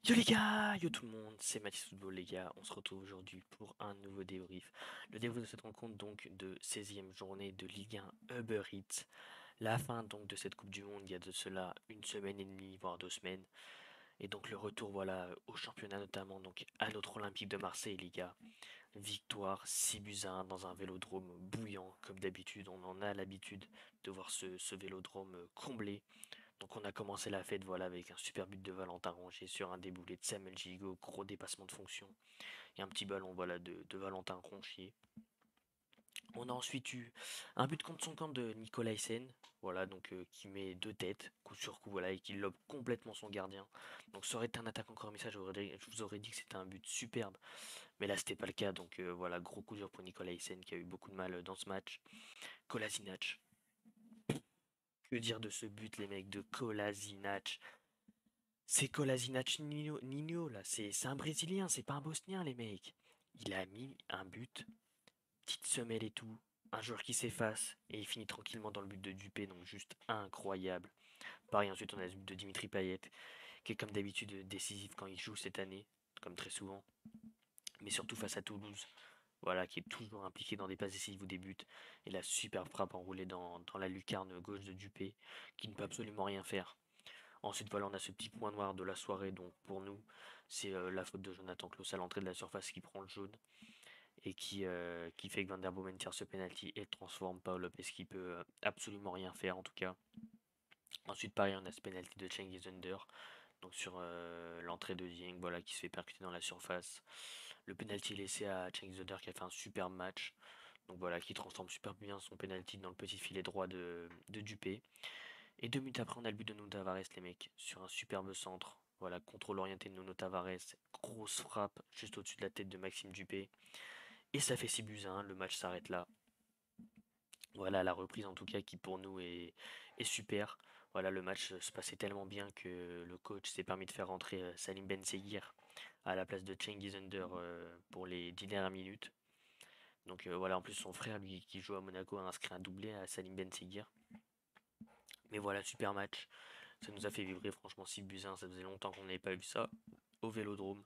Yo les gars, yo tout le monde, c'est Mathis Football les gars, on se retrouve aujourd'hui pour un nouveau débrief. Le débrief de cette rencontre donc de 16e journée de Ligue 1 Uber Eats. La fin donc de cette Coupe du Monde il y a de cela une semaine et demie, voire 2 semaines. Et donc le retour voilà au championnat notamment donc à notre Olympique de Marseille les gars. Victoire 6 buts à 1 dans un vélodrome bouillant comme d'habitude, on en a l'habitude de voir ce vélodrome comblé. Donc on a commencé la fête voilà avec un super but de Valentin Rongier sur un déboulé de Samuel Gigot, gros dépassement de fonction et un petit ballon voilà de Valentin Rongier. On a ensuite eu un but contre son camp de Nicolas Hyssen, voilà donc qui met deux têtes coup sur coup voilà et qui lobe complètement son gardien. Donc ça aurait été un attaque encore mais ça je vous aurais dit que c'était un but superbe, mais là c'était pas le cas donc voilà gros coup dur pour Nicolas Hyssen qui a eu beaucoup de mal dans ce match. Kolasinac, que dire de ce but les mecs de Kolasinac. C'est Kolasinac Nino, là, c'est un Brésilien, c'est pas un Bosnien les mecs. Il a mis un but, petite semelle et tout, un joueur qui s'efface et il finit tranquillement dans le but de Dupé, donc juste incroyable. Pareil, ensuite on a le but de Dimitri Payet, qui est comme d'habitude décisif quand il joue cette année, comme très souvent, mais surtout face à Toulouse, voilà, qui est toujours impliqué dans des passes décisives ou des buts, et la super frappe enroulée dans la lucarne gauche de Dupé, qui ne peut absolument rien faire. Ensuite, voilà, on a ce petit point noir de la soirée. Donc, pour nous, c'est la faute de Jonathan Klaus à l'entrée de la surface qui prend le jaune et qui fait que Van der Bomen tire ce penalty et transforme Paul Lopez qui peut absolument rien faire en tout cas. Ensuite, pareil, on a ce penalty de Cengiz Under. Donc sur l'entrée de Dieng, voilà, qui se fait percuter dans la surface. Le penalty laissé à Cengiz Under qui a fait un super match. Donc voilà, qui transforme super bien son penalty dans le petit filet droit de Dupé. Et 2 minutes après, on a le but de Nuno Tavares, les mecs, sur un superbe centre. Voilà, contrôle orienté de Nuno Tavares, grosse frappe juste au-dessus de la tête de Maxime Dupé. Et ça fait 6 buts à 1, le match s'arrête là. Voilà, la reprise en tout cas qui pour nous est super. Voilà, le match se passait tellement bien que le coach s'est permis de faire rentrer Salim Ben Seguir à la place de Cengiz Under pour les 10 dernières minutes. Donc voilà, en plus son frère, lui qui joue à Monaco, a inscrit un doublé à Salim Ben Seguir. Mais voilà, super match. Ça nous a fait vibrer, franchement, 6 buts à 1, ça faisait longtemps qu'on n'avait pas vu ça au Vélodrome.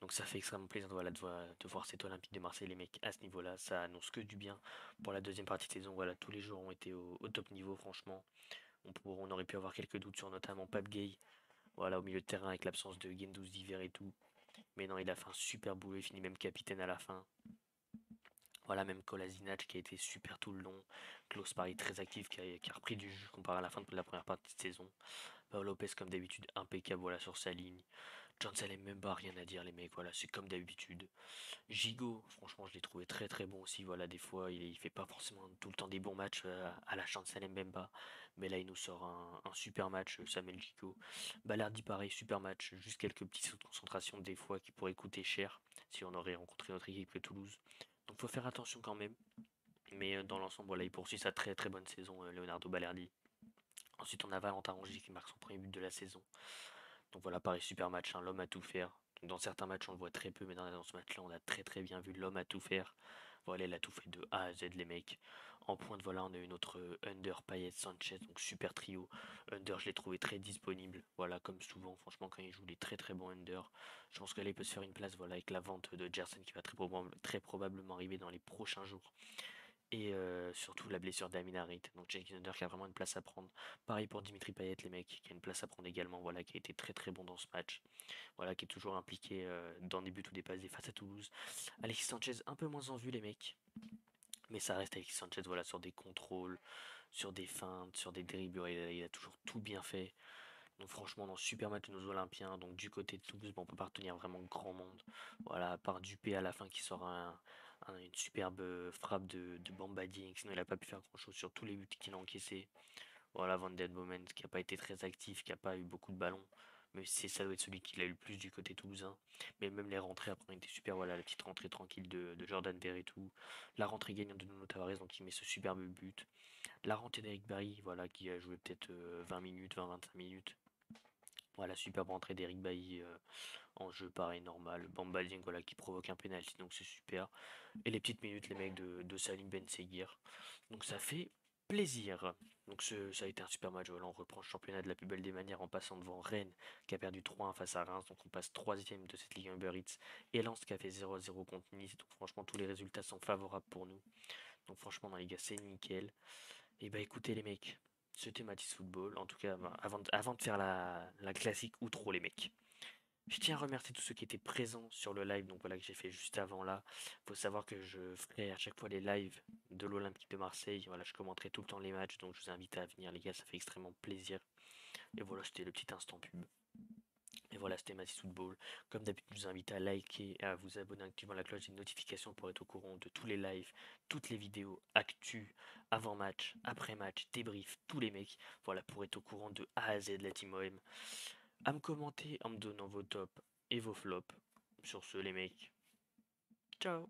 Donc ça fait extrêmement plaisir voilà, de voir cet Olympique de Marseille, les mecs, à ce niveau-là. Ça annonce que du bien pour la deuxième partie de saison. Voilà, tous les joueurs ont été au top niveau, franchement. On aurait pu avoir quelques doutes sur notamment Pape Gay, voilà, au milieu de terrain avec l'absence de Gendouzi d'hiver et tout. Mais non, il a fait un super boulot, il finit même capitaine à la fin. Voilà, même Kolasinac qui a été super tout le long. Klaus Paris très actif qui a repris du jus comparé à la fin de la première partie de saison. Paolo Lopez comme d'habitude impeccable voilà sur sa ligne. John Salem même pas rien à dire les mecs voilà c'est comme d'habitude. Gigot franchement je l'ai trouvé très très bon aussi voilà des fois il fait pas forcément tout le temps des bons matchs à la chance Salem Bemba mais là il nous sort un super match Samuel Gigot. Balardi pareil super match juste quelques petits sauts de concentration des fois qui pourraient coûter cher si on aurait rencontré notre équipe de Toulouse. Donc faut faire attention quand même mais dans l'ensemble voilà il poursuit sa très très bonne saison Leonardo Balerdi. Ensuite, on a Valentin Rongier qui marque son premier but de la saison. Donc voilà, pareil, super match, hein, l'homme à tout faire. Donc dans certains matchs, on le voit très peu, mais dans ce match-là, on a très très bien vu l'homme à tout faire. Voilà, il a tout fait de A à Z, les mecs. En pointe, voilà, on a eu notre Under, Payet, Sanchez, donc super trio. Under, je l'ai trouvé très disponible. Voilà, comme souvent, franchement, quand il joue, il est très très bon Under. Je pense que là, il peut se faire une place, voilà, avec la vente de Gerson qui va très probablement arriver dans les prochains jours. Et surtout la blessure d'Amin Harit. Donc Jake Under qui a vraiment une place à prendre. Pareil pour Dimitri Payet, les mecs, qui a une place à prendre également, voilà, qui a été très très bon dans ce match. Voilà, qui est toujours impliqué dans des buts ou des passes face à Toulouse. Alexis Sanchez, un peu moins en vue, les mecs. Mais ça reste Alexis Sanchez, voilà, sur des contrôles, sur des feintes, sur des dribbles, il a toujours tout bien fait. Donc franchement, dans super match de nos Olympiens, donc du côté de Toulouse, bon, on peut pas retenir vraiment grand monde. Voilà, à part Dupé à la fin qui sort une superbe frappe de Bamba Dieng, sinon il a pas pu faire grand chose sur tous les buts qu'il a encaissés. Voilà, Van Den Bomen qui a pas été très actif, qui a pas eu beaucoup de ballons, mais ça doit être celui qui l'a eu le plus du côté toulousain. Mais même les rentrées après ont été super, voilà, la petite rentrée tranquille de Jordan Verretou, la rentrée gagnante de Nuno Tavares, donc il met ce superbe but. La rentrée d'Eric Bailly, voilà, qui a joué peut-être 20 minutes, 20-25 minutes. Voilà, superbe entrée d'Eric Bailly en jeu, pareil, normal. Bamba Dieng, voilà, qui provoque un penalty, donc c'est super. Et les petites minutes, les mecs de Salim Ben Seguir. Donc ça fait plaisir. Donc ça a été un super match. Voilà, on reprend le championnat de la plus belle des manières en passant devant Rennes qui a perdu 3-1 face à Reims. Donc on passe troisième de cette Ligue 1 Uber Eats. Et Lens qui a fait 0-0 contre Nice. Donc franchement tous les résultats sont favorables pour nous. Donc franchement dans les gars c'est nickel. Et bah écoutez les mecs, c'était Mathis Football. En tout cas bah, avant de faire la classique outro les mecs. Je tiens à remercier tous ceux qui étaient présents sur le live, donc voilà que j'ai fait juste avant là. Faut savoir que je ferai à chaque fois les lives de l'Olympique de Marseille. Voilà, je commenterai tout le temps les matchs, donc je vous invite à venir les gars, ça fait extrêmement plaisir. Et voilà, c'était le petit instant pub. Et voilà, c'était Mathis Football. Comme d'habitude, je vous invite à liker et à vous abonner en activant la cloche des notifications pour être au courant de tous les lives, toutes les vidéos, actu, avant match, après match, débrief, tous les mecs. Voilà, pour être au courant de A à Z de la Team OM. À me commenter en me donnant vos tops et vos flops. Sur ce, les mecs, ciao!